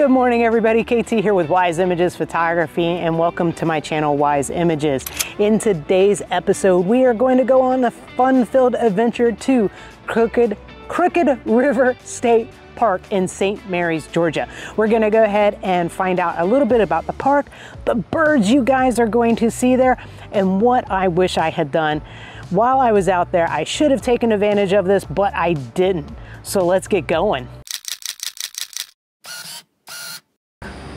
Good morning everybody, KT here with Wise Images Photography, and welcome to my channel Wise Images. In today's episode we are going to go on a fun-filled adventure to Crooked River State Park in St. Mary's, Georgia. We're going to go ahead and find out a little bit about the park, the birds you guys are going to see there, and what I wish I had done while I was out there. I should have taken advantage of this, but I didn't. So let's get going.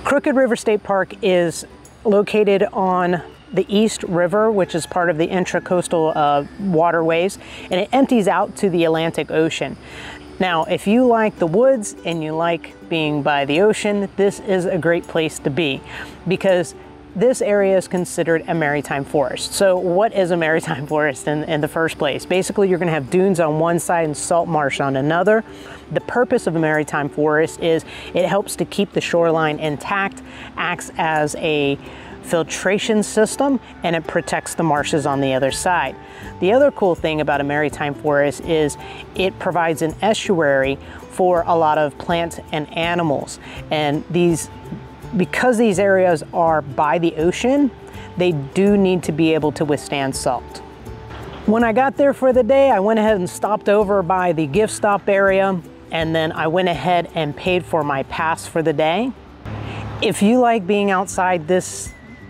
Crooked River State Park is located on the East River, which is part of the intracoastal waterways, and it empties out to the Atlantic Ocean. Now, if you like the woods and you like being by the ocean, this is a great place to be because this area is considered a maritime forest. So what is a maritime forest in the first place? Basically, you're gonna have dunes on one side and salt marsh on another. The purpose of a maritime forest is it helps to keep the shoreline intact, acts as a filtration system, and it protects the marshes on the other side. The other cool thing about a maritime forest is it provides an estuary for a lot of plants and animals. And because these areas are by the ocean, they do need to be able to withstand salt. When I got there for the day, I went ahead and stopped over by the gift stop area, and then I went ahead and paid for my pass for the day. If you like being outside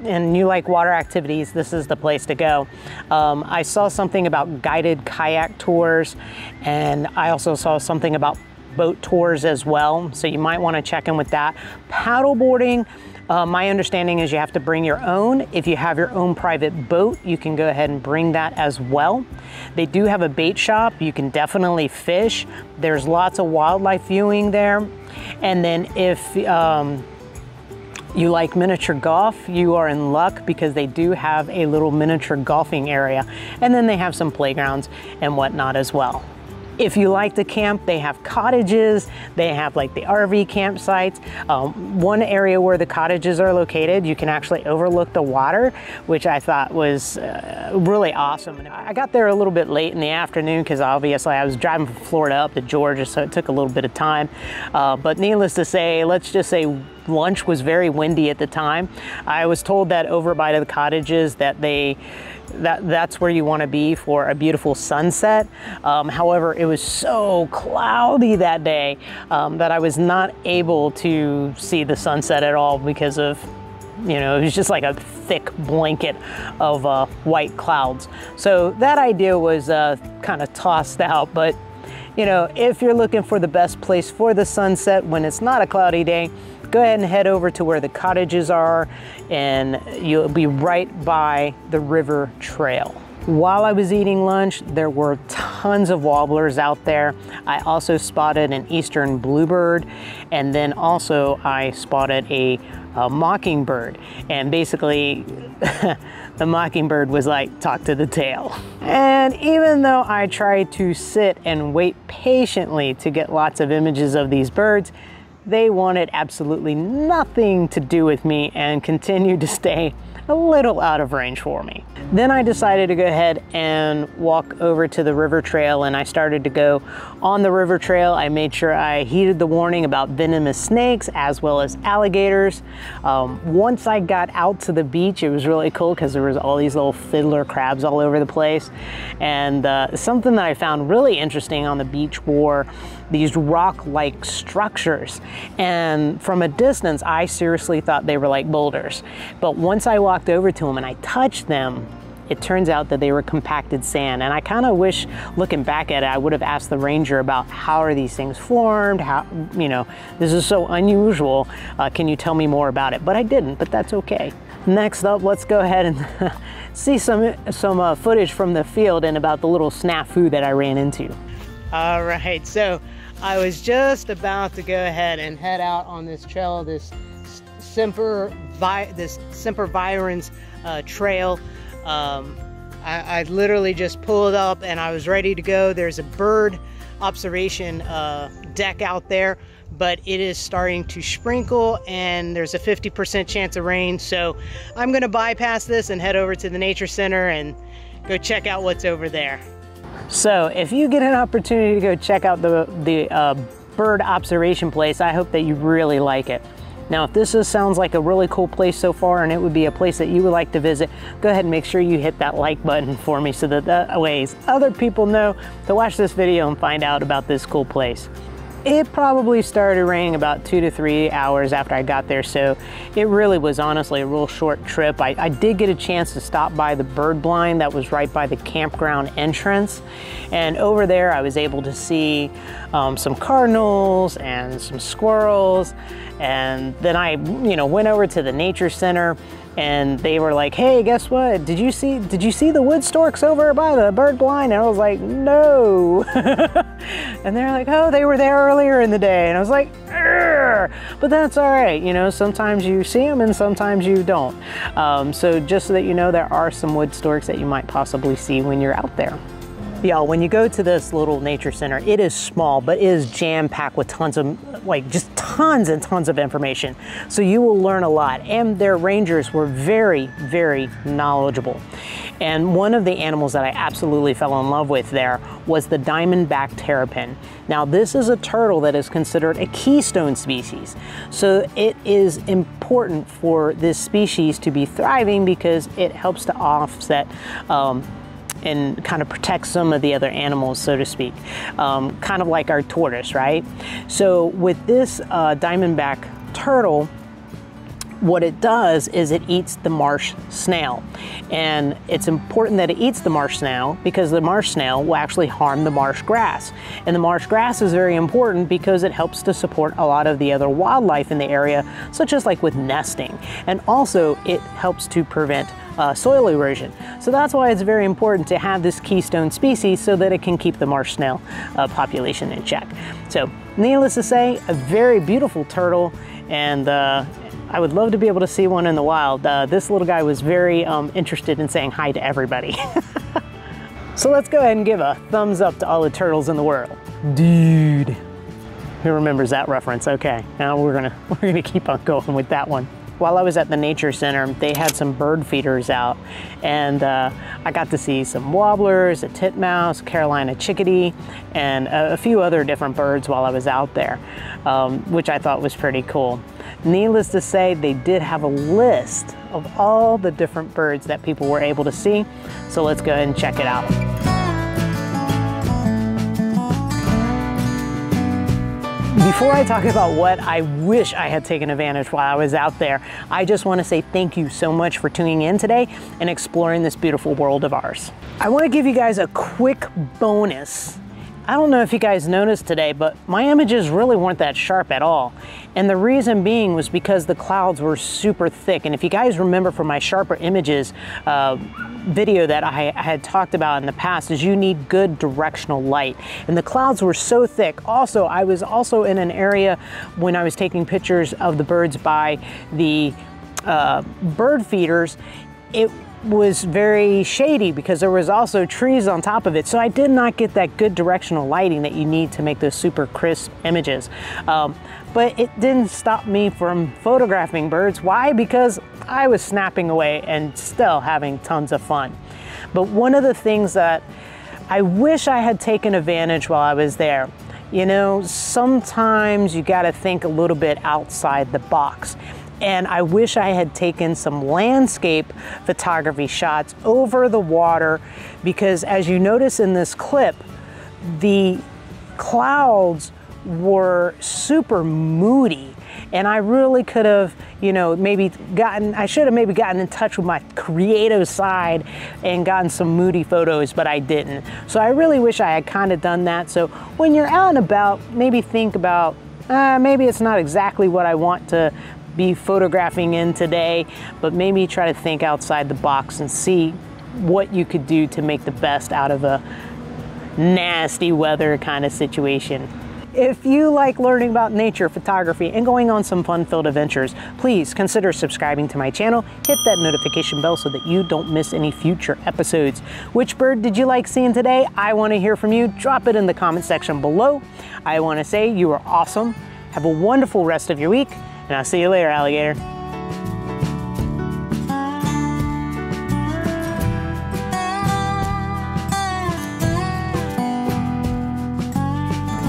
and you like water activities, this is the place to go. I saw something about guided kayak tours, and I also saw something about boat tours as well, so you might want to check in with that. Paddleboarding, my understanding is you have to bring your own. If you have your own private boat, you can go ahead and bring that as well. They do have a bait shop. You can definitely fish. There's lots of wildlife viewing there. And then if you like miniature golf, you are in luck because they do have a little miniature golfing area. And then they have some playgrounds and whatnot as well. If you like to camp, they have cottages, they have like the RV campsites. One area where the cottages are located, you can actually overlook the water, which I thought was really awesome. And I got there a little bit late in the afternoon because obviously I was driving from Florida up to Georgia, so it took a little bit of time. But needless to say, let's just say lunch was very windy at the time. I was told that over by the cottages that that's where you want to be for a beautiful sunset. However, it was so cloudy that day that I was not able to see the sunset at all because of, it was just like a thick blanket of white clouds. So that idea was kind of tossed out. But if you're looking for the best place for the sunset when it's not a cloudy day, go ahead and head over to where the cottages are, and you'll be right by the river trail. While I was eating lunch, there were tons of warblers out there. I also spotted an eastern bluebird, and then also I spotted a mockingbird. And basically, the mockingbird was like, talk to the tail. And even though I tried to sit and wait patiently to get lots of images of these birds, they wanted absolutely nothing to do with me and continued to stay a little out of range for me. Then I decided to go ahead and walk over to the river trail, and I started to go on the river trail. I made sure I heeded the warning about venomous snakes as well as alligators. Once I got out to the beach, it was really cool because there was all these little fiddler crabs all over the place. And something that I found really interesting on the beach were these rock-like structures. And from a distance, I seriously thought they were like boulders. But once I walked over to them and I touched them, it turns out that they were compacted sand. And I kind of wish, looking back at it, I would have asked the ranger about how are these things formed? How, this is so unusual. Can you tell me more about it? But I didn't, but that's okay. Next up, let's go ahead and see some footage from the field and about the little snafu that I ran into. All right, so I was just about to go ahead and head out on this trail, this Semper Virens trail. I literally just pulled up and I was ready to go. There's a bird observation deck out there, but it is starting to sprinkle and there's a 50% chance of rain. So I'm gonna bypass this and head over to the nature center and go check out what's over there. So if you get an opportunity to go check out the bird observation place, I hope that you really like it. Now, if sounds like a really cool place so far and it would be a place that you would like to visit, go ahead and make sure you hit that like button for me so that ways other people know to watch this video and find out about this cool place. It probably started raining about 2 to 3 hours after I got there, so it really was honestly a real short trip. I did get a chance to stop by the bird blind that was right by the campground entrance, and over there I was able to see some cardinals and some squirrels, and then I went over to the nature center, and they were like, hey, guess what? Did you see the wood storks over by the bird blind? And I was like, no. And they're like, oh, they were there earlier in the day. And I was like, Urgh! But that's all right. Sometimes you see them and sometimes you don't. So just so that you know, there are some wood storks that you might possibly see when you're out there. Y'all, when you go to this little nature center, it is small, but it is jam-packed with tons of, just tons and tons of information. So you will learn a lot. And their rangers were very, very knowledgeable. And one of the animals that I absolutely fell in love with there was the diamondback terrapin. Now, this is a turtle that is considered a keystone species. So it is important for this species to be thriving because it helps to offset and kind of protect some of the other animals, so to speak. Kind of like our tortoise, right? So with this diamondback turtle, what it does is it eats the marsh snail. And it's important that it eats the marsh snail because the marsh snail will actually harm the marsh grass. And the marsh grass is very important because it helps to support a lot of the other wildlife in the area, such as like with nesting. And also it helps to prevent soil erosion. So that's why it's very important to have this keystone species so that it can keep the marsh snail population in check. So needless to say, a very beautiful turtle, and I would love to be able to see one in the wild. This little guy was very interested in saying hi to everybody. So let's go ahead and give a thumbs up to all the turtles in the world. Dude. Who remembers that reference? Okay, now we're gonna keep on going with that one. While I was at the nature center, they had some bird feeders out, and I got to see some warblers, a titmouse, Carolina chickadee, and a few other different birds while I was out there, which I thought was pretty cool. Needless to say, they did have a list of all the different birds that people were able to see, so let's go ahead and check it out. Before I talk about what I wish I had taken advantage while I was out there, I just want to say thank you so much for tuning in today and exploring this beautiful world of ours. I want to give you guys a quick bonus. I don't know if you guys noticed today, but my images really weren't that sharp at all. And the reason being was because the clouds were super thick. And if you guys remember from my sharper images video that I had talked about in the past, is you need good directional light. And the clouds were so thick. Also, I was also in an area when I was taking pictures of the birds by the bird feeders. It was very shady because there was also trees on top of it. So I did not get that good directional lighting that you need to make those super crisp images. But it didn't stop me from photographing birds. Why? Because I was snapping away and still having tons of fun. But one of the things that I wish I had taken advantage while I was there, sometimes you gotta think a little bit outside the box. And I wish I had taken some landscape photography shots over the water, because as you notice in this clip, the clouds were super moody. And I really could have, I should have maybe gotten in touch with my creative side and gotten some moody photos, but I didn't. So I really wish I had kind of done that. So when you're out and about, maybe think about, maybe it's not exactly what I want to be photographing in today, but maybe try to think outside the box and see what you could do to make the best out of a nasty weather kind of situation. If you like learning about nature, photography, and going on some fun-filled adventures, please consider subscribing to my channel. Hit that notification bell so that you don't miss any future episodes. Which bird did you like seeing today? I want to hear from you. Drop it in the comment section below. I want to say you are awesome. Have a wonderful rest of your week, and I'll see you later, alligator.